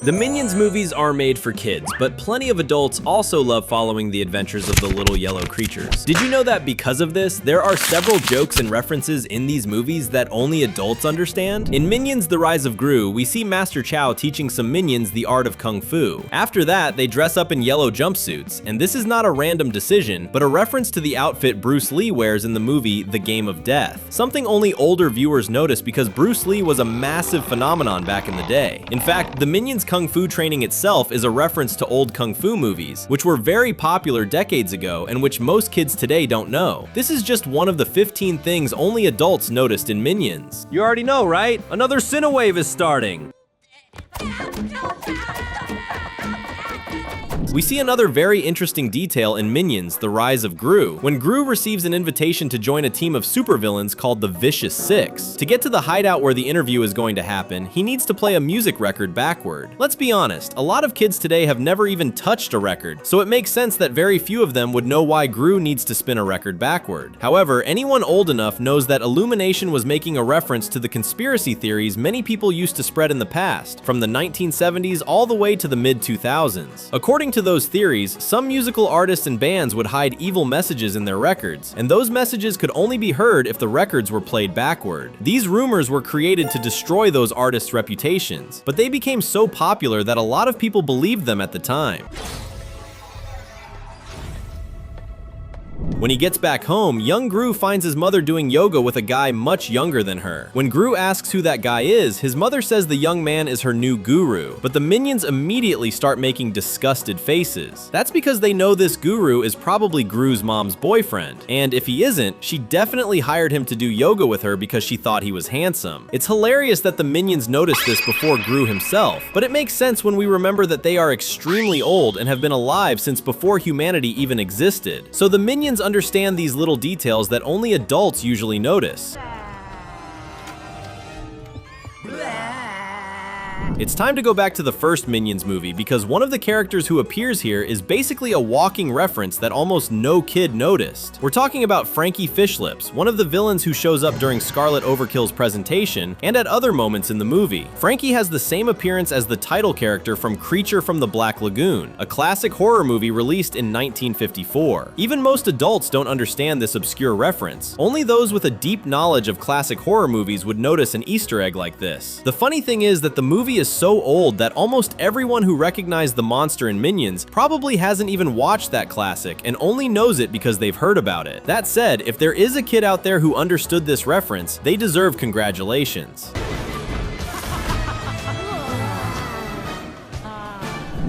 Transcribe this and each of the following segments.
The Minions movies are made for kids, but plenty of adults also love following the adventures of the little yellow creatures. Did you know that because of this, there are several jokes and references in these movies that only adults understand? In Minions: The Rise of Gru, we see Master Chow teaching some minions the art of Kung Fu. After that, they dress up in yellow jumpsuits, and this is not a random decision, but a reference to the outfit Bruce Lee wears in the movie The Game of Death. Something only older viewers notice because Bruce Lee was a massive phenomenon back in the day. In fact, the Minions Kung Fu training itself is a reference to old Kung Fu movies, which were very popular decades ago and which most kids today don't know. This is just one of the 15 things only adults noticed in Minions. You already know, right? Another Cinewave is starting! We see another very interesting detail in Minions: The Rise of Gru, when Gru receives an invitation to join a team of supervillains called the Vicious Six. To get to the hideout where the interview is going to happen, he needs to play a music record backward. Let's be honest, a lot of kids today have never even touched a record, so it makes sense that very few of them would know why Gru needs to spin a record backward. However, anyone old enough knows that Illumination was making a reference to the conspiracy theories many people used to spread in the past, from the 1970s all the way to the mid-2000s. According to those theories, some musical artists and bands would hide evil messages in their records, and those messages could only be heard if the records were played backward. These rumors were created to destroy those artists' reputations, but they became so popular that a lot of people believed them at the time. When he gets back home, young Gru finds his mother doing yoga with a guy much younger than her. When Gru asks who that guy is, his mother says the young man is her new guru, but the minions immediately start making disgusted faces. That's because they know this guru is probably Gru's mom's boyfriend, and if he isn't, she definitely hired him to do yoga with her because she thought he was handsome. It's hilarious that the minions noticed this before Gru himself, but it makes sense when we remember that they are extremely old and have been alive since before humanity even existed. So the minions understand these little details that only adults usually notice. It's time to go back to the first Minions movie because one of the characters who appears here is basically a walking reference that almost no kid noticed. We're talking about Frankie Fishlips, one of the villains who shows up during Scarlet Overkill's presentation and at other moments in the movie. Frankie has the same appearance as the title character from Creature from the Black Lagoon, a classic horror movie released in 1954. Even most adults don't understand this obscure reference. Only those with a deep knowledge of classic horror movies would notice an Easter egg like this. The funny thing is that the movie is so old that almost everyone who recognized the monster in Minions probably hasn't even watched that classic and only knows it because they've heard about it. That said, if there is a kid out there who understood this reference, they deserve congratulations.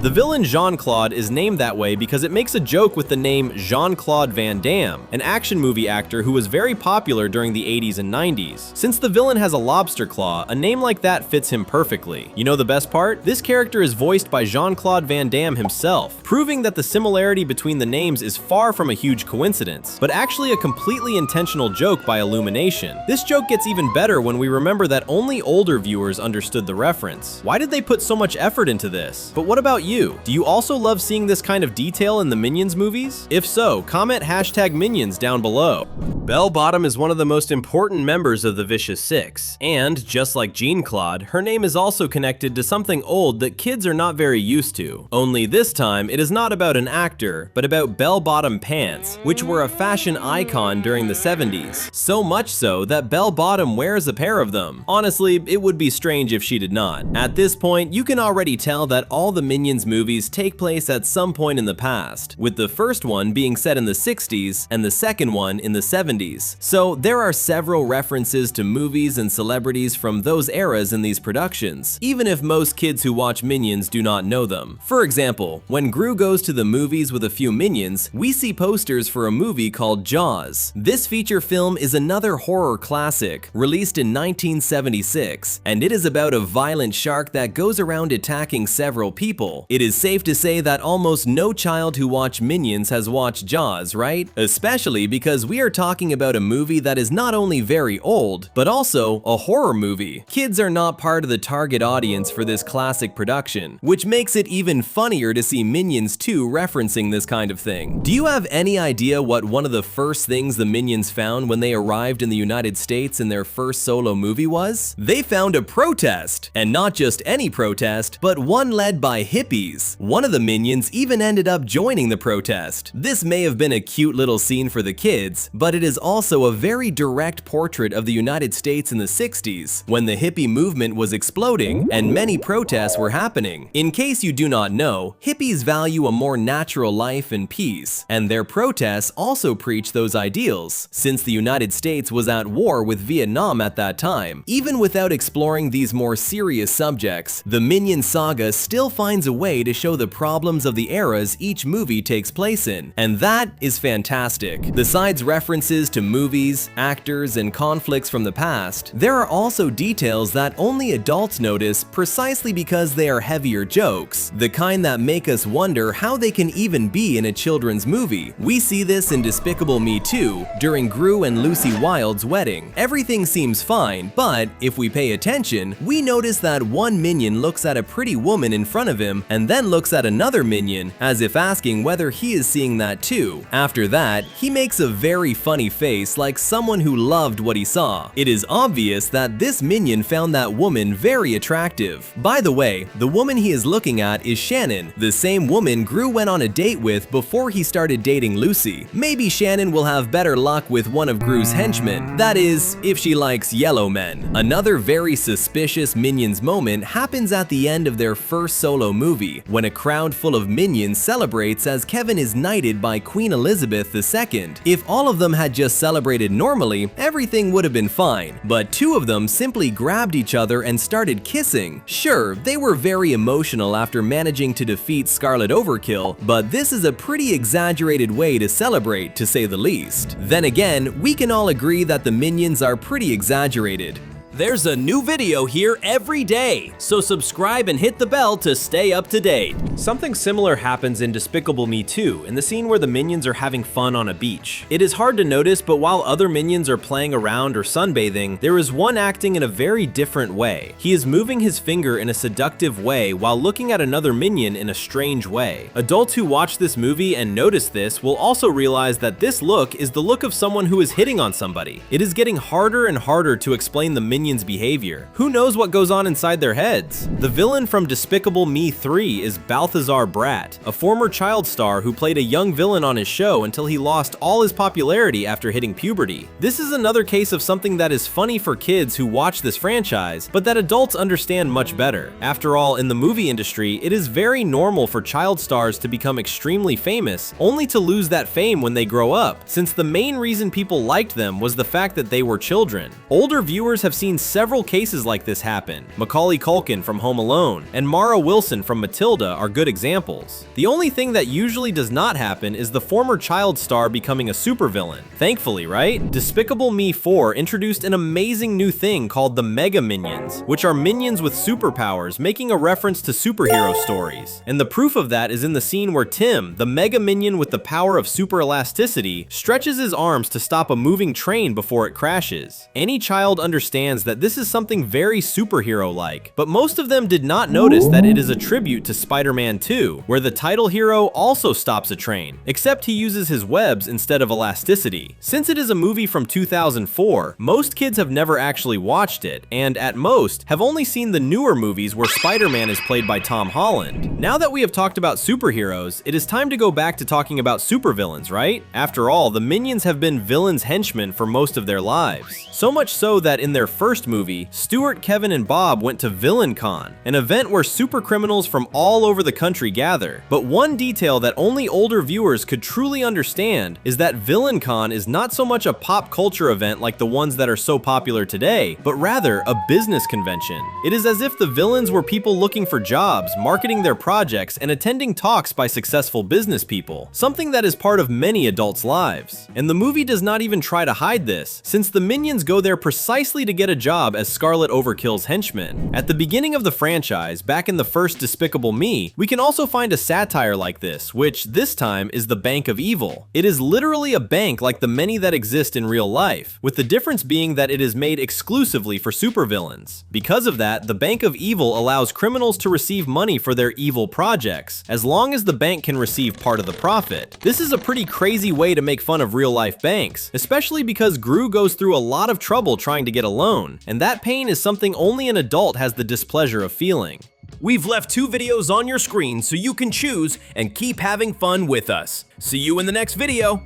The villain Jean-Claude is named that way because it makes a joke with the name Jean-Claude Van Damme, an action movie actor who was very popular during the 80s and 90s. Since the villain has a lobster claw, a name like that fits him perfectly. You know the best part? This character is voiced by Jean-Claude Van Damme himself, proving that the similarity between the names is far from a huge coincidence, but actually a completely intentional joke by Illumination. This joke gets even better when we remember that only older viewers understood the reference. Why did they put so much effort into this? But what about you? Do you also love seeing this kind of detail in the Minions movies? If so, comment #Minions down below. Bell Bottom is one of the most important members of the Vicious Six, and just like Jean-Claude, her name is also connected to something old that kids are not very used to. Only this time, it is not about an actor, but about bell-bottom pants, which were a fashion icon during the 70s. So much so that Bell Bottom wears a pair of them. Honestly, it would be strange if she did not. At this point, you can already tell that all the Minions movies take place at some point in the past, with the first one being set in the 60s and the second one in the 70s. So there are several references to movies and celebrities from those eras in these productions, even if most kids who watch Minions do not know them. For example, when Gru goes to the movies with a few minions, we see posters for a movie called Jaws. This feature film is another horror classic, released in 1976, and it is about a violent shark that goes around attacking several people. It is safe to say that almost no child who watched Minions has watched Jaws, right? Especially because we are talking about a movie that is not only very old, but also a horror movie. Kids are not part of the target audience for this classic production, which makes it even funnier to see Minions 2 referencing this kind of thing. Do you have any idea what one of the first things the Minions found when they arrived in the United States in their first solo movie was? They found a protest! And not just any protest, but one led by hippies. One of the Minions even ended up joining the protest. This may have been a cute little scene for the kids, but it is also a very direct portrait of the United States in the 60s, when the hippie movement was exploding and many protests were happening. In case you do not know, hippies value a more natural life and peace, and their protests also preach those ideals, since the United States was at war with Vietnam at that time. Even without exploring these more serious subjects, the Minion saga still finds a way to show the problems of the eras each movie takes place in, and that is fantastic. Besides references to movies, actors, and conflicts from the past, there are also details that only adults notice precisely because they are heavier jokes, the kind that make us wonder how they can even be in a children's movie. We see this in Despicable Me 2 during Gru and Lucy Wilde's wedding. Everything seems fine, but if we pay attention, we notice that one minion looks at a pretty woman in front of him and then looks at another minion as if asking whether he is seeing that too. After that, he makes a very funny face like someone who loved what he saw. It is obvious that this minion found that woman very attractive. By the way, the woman he is looking at is Shannon, the same woman Gru went on a date with before he started dating Lucy. Maybe Shannon will have better luck with one of Gru's henchmen, that is, if she likes yellow men. Another very suspicious Minions moment happens at the end of their first solo movie, when a crowd full of minions celebrates as Kevin is knighted by Queen Elizabeth II. If all of them had just celebrated normally, everything would have been fine, but two of them simply grabbed each other and started kissing. Sure, they were very emotional after managing to defeat Scarlet Overkill, but this is a pretty exaggerated way to celebrate, to say the least. Then again, we can all agree that the minions are pretty exaggerated. There's a new video here every day, so subscribe and hit the bell to stay up to date. Something similar happens in Despicable Me 2, in the scene where the minions are having fun on a beach. It is hard to notice, but while other minions are playing around or sunbathing, there is one acting in a very different way. He is moving his finger in a seductive way while looking at another minion in a strange way. Adults who watch this movie and notice this will also realize that this look is the look of someone who is hitting on somebody. It is getting harder and harder to explain the minions' behavior. Who knows what goes on inside their heads? The villain from Despicable Me 3 is Balthazar Bratt, a former child star who played a young villain on his show until he lost all his popularity after hitting puberty. This is another case of something that is funny for kids who watch this franchise, but that adults understand much better. After all, in the movie industry, it is very normal for child stars to become extremely famous, only to lose that fame when they grow up, since the main reason people liked them was the fact that they were children. Older viewers have seen several cases like this happen. Macaulay Culkin from Home Alone and Mara Wilson from Matilda are good examples. The only thing that usually does not happen is the former child star becoming a supervillain. Thankfully, right? Despicable Me 4 introduced an amazing new thing called the Mega Minions, which are minions with superpowers, making a reference to superhero stories. And the proof of that is in the scene where Tim, the Mega Minion with the power of super elasticity, stretches his arms to stop a moving train before it crashes. Any child understands that this is something very superhero-like, but most of them did not notice that it is a tribute to Spider-Man 2, where the title hero also stops a train, except he uses his webs instead of elasticity. Since it is a movie from 2004, most kids have never actually watched it, and at most, have only seen the newer movies where Spider-Man is played by Tom Holland. Now that we have talked about superheroes, it is time to go back to talking about supervillains, right? After all, the minions have been villains' henchmen for most of their lives. So much so that in their first movie, Stuart, Kevin, and Bob went to VillainCon, an event where super criminals from all over the country gather. But one detail that only older viewers could truly understand is that VillainCon is not so much a pop culture event like the ones that are so popular today, but rather a business convention. It is as if the villains were people looking for jobs, marketing their projects, and attending talks by successful business people, something that is part of many adults' lives. And the movie does not even try to hide this, since the minions go there precisely to get a job as Scarlet Overkill's henchman. At the beginning of the franchise, back in the first Despicable Me, we can also find a satire like this, which this time is the Bank of Evil. It is literally a bank like the many that exist in real life, with the difference being that it is made exclusively for supervillains. Because of that, the Bank of Evil allows criminals to receive money for their evil projects, as long as the bank can receive part of the profit. This is a pretty crazy way to make fun of real-life banks, especially because Gru goes through a lot of trouble trying to get a loan, and that pain is something only an adult has the displeasure of feeling. We've left 2 videos on your screen so you can choose and keep having fun with us. See you in the next video!